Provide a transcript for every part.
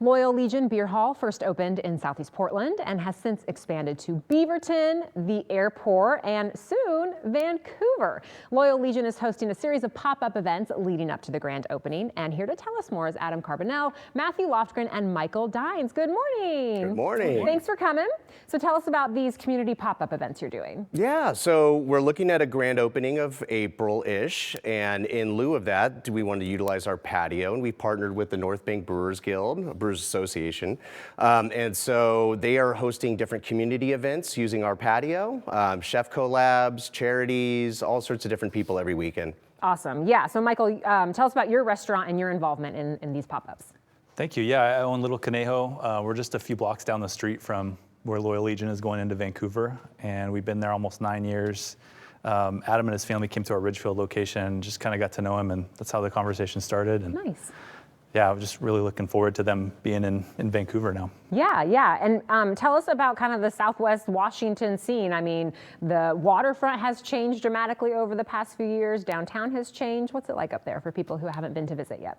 Loyal Legion Beer Hall first opened in Southeast Portland and has since expanded to Beaverton, the airport, and soon Vancouver. Loyal Legion is hosting a series of pop-up events leading up to the grand opening. And here to tell us more is Adam Carbonell, Matthew Loftgren, and Michael Dines. Good morning. Good morning. Thanks for coming. So tell us about these community pop-up events you're doing. Yeah, so we're looking at a grand opening of April-ish, and in lieu of that, we wanted to utilize our patio, and we partnered with the North Bank Brewers Guild, Brewers Association, and so they are hosting different community events using our patio, chef collabs, charities, all sorts of different people every weekend. Awesome. Yeah. So Michael, tell us about your restaurant and your involvement in these pop-ups. Thank you. Yeah, I own Little Conejo. We're just a few blocks down the street from where Loyal Legion is going into Vancouver, and we've been there almost 9 years. Adam and his family came to our Ridgefield location and just kind of got to know him, and that's how the conversation started. And nice. Yeah, I'm just really looking forward to them being in Vancouver now. Yeah. And tell us about kind of the Southwest Washington scene. I mean, the waterfront has changed dramatically over the past few years. Downtown has changed. What's it like up there for people who haven't been to visit yet?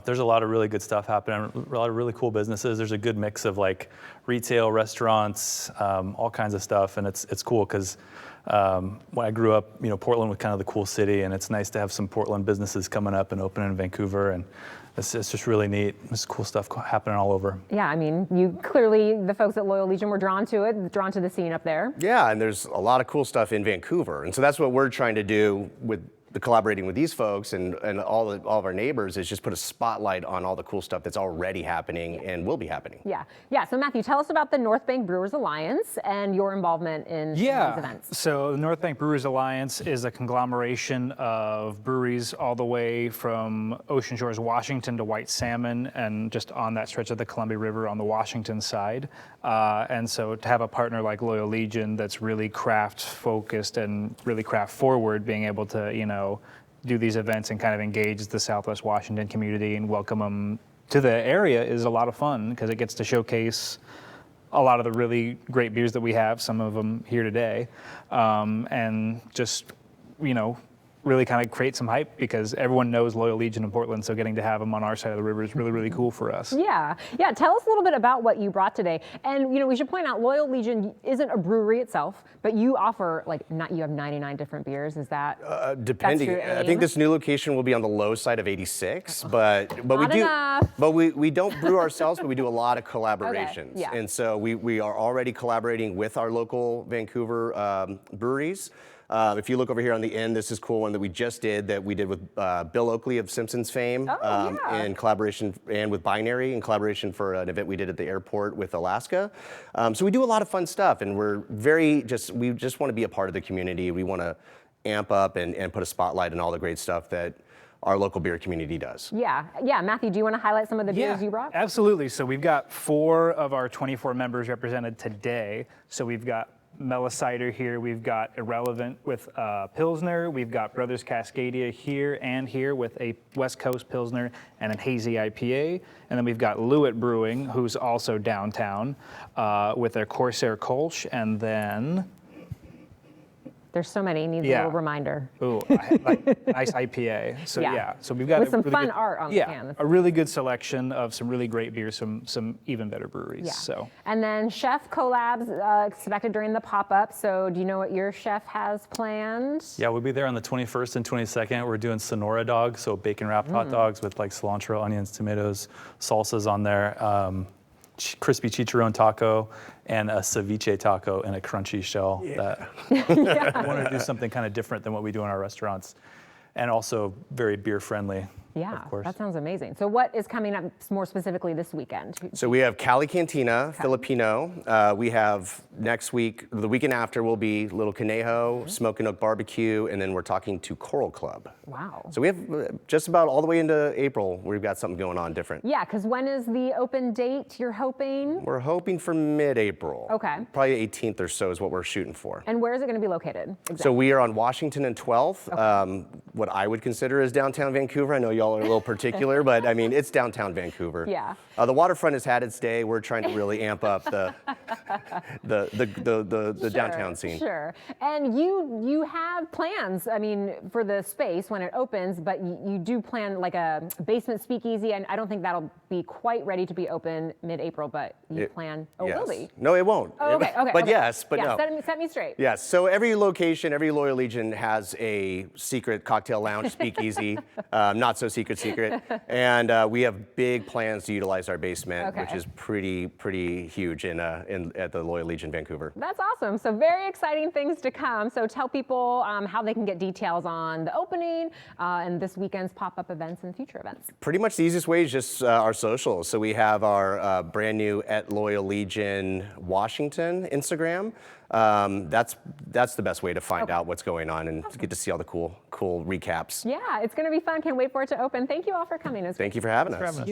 There's a lot of really good stuff happening, a lot of really cool businesses. There's a good mix of like retail, restaurants, all kinds of stuff, and it's cool because when I grew up, Portland was kind of the cool city, and it's nice to have some Portland businesses coming up and opening in Vancouver, and it's just really neat. There's cool stuff happening all over. Yeah, I mean, you clearly, the folks at Loyal Legion were drawn to it, drawn to the scene up there. Yeah, and there's a lot of cool stuff in Vancouver, and so that's what we're trying to do with collaborating with these folks and all of our neighbors is just put a spotlight on all the cool stuff that's already happening and will be happening. Yeah. So Matthew, tell us about the North Bank Brewers Alliance and your involvement in these events. So the North Bank Brewers Alliance is a conglomeration of breweries all the way from Ocean Shores, Washington to White Salmon, and just on that stretch of the Columbia River on the Washington side. And so to have a partner like Loyal Legion that's really craft focused and really craft forward, being able to, do these events and kind of engage the Southwest Washington community and welcome them to the area is a lot of fun because it gets to showcase a lot of the really great beers that we have, some of them here today, and just, really kind of create some hype because everyone knows Loyal Legion in Portland, so getting to have them on our side of the river is really, really cool for us. Yeah. Tell us a little bit about what you brought today. And, we should point out Loyal Legion isn't a brewery itself, but you offer, you have 99 different beers. Is that? Depending. I think this new location will be on the low side of 86, but we don't brew ourselves, but we do a lot of collaborations. Okay. Yeah. And so we are already collaborating with our local Vancouver breweries. If you look over here on the end, this is a cool one that we just did that we did with Bill Oakley of Simpsons fame in collaboration and with Binary in collaboration for an event we did at the airport with Alaska. So we do a lot of fun stuff, and we just want to be a part of the community. We want to amp up and put a spotlight on all the great stuff that our local beer community does. Yeah. Matthew, do you want to highlight some of the beers you brought? Absolutely. So we've got 4 of our 24 members represented today. So we've got Mela Cider here, we've got Irrelevant with Pilsner, we've got Brothers Cascadia here with a West Coast Pilsner and a hazy IPA, and then we've got Lewitt Brewing, who's also downtown, with their Corsair Kolsch, and then... There's so many. Needs a little reminder. Ooh, nice IPA. So so we've got with some fun art on the can. A really good selection of some really great beers, some even better breweries. Yeah. So. And then chef collabs expected during the pop-up. So do you know what your chef has planned? Yeah, we'll be there on the 21st and 22nd. We're doing Sonora dogs, so bacon wrapped hot dogs with like cilantro, onions, tomatoes, salsas on there. Crispy chicharron taco and a ceviche taco in a crunchy shell. I want to do something kind of different than what we do in our restaurants, and also very beer friendly. Yeah, of course. That sounds amazing. So what is coming up more specifically this weekend? So we have Cali Cantina, Filipino. We have next week, the weekend after will be Little Conejo, Smokin' Oak Barbecue, and then we're talking to Coral Club. Wow. So we have just about all the way into April, we've got something going on different. Yeah, because when is the open date you're hoping? We're hoping for mid-April. Okay. Probably 18th or so is what we're shooting for. And where is it going to be located? Exactly. So we are on Washington and 12th, what I would consider as downtown Vancouver. I know all are a little particular, but I mean, it's downtown Vancouver. Yeah. The waterfront has had its day. We're trying to really amp up the downtown scene. Sure. And you have plans, I mean, for the space when it opens, but you do plan like a basement speakeasy, and I don't think that'll be quite ready to be open mid-April, but you plan, yes. will be? No, it won't. Oh, okay, But okay. yes, but yeah, no. Set me straight. Yes, so every location, every Loyal Legion has a secret cocktail lounge, speakeasy, not so secret, and we have big plans to utilize our basement, which is pretty huge at the Loyal Legion Vancouver. That's awesome. So very exciting things to come. So tell people how they can get details on the opening and this weekend's pop-up events and future events. Pretty much the easiest way is just our socials. So we have our brand new @Loyal Legion Washington Instagram. That's the best way to find out what's going on and get to see all the cool recaps. Yeah, it's going to be fun. Can't wait for it to open. Thank you all for coming. Thank you for having us.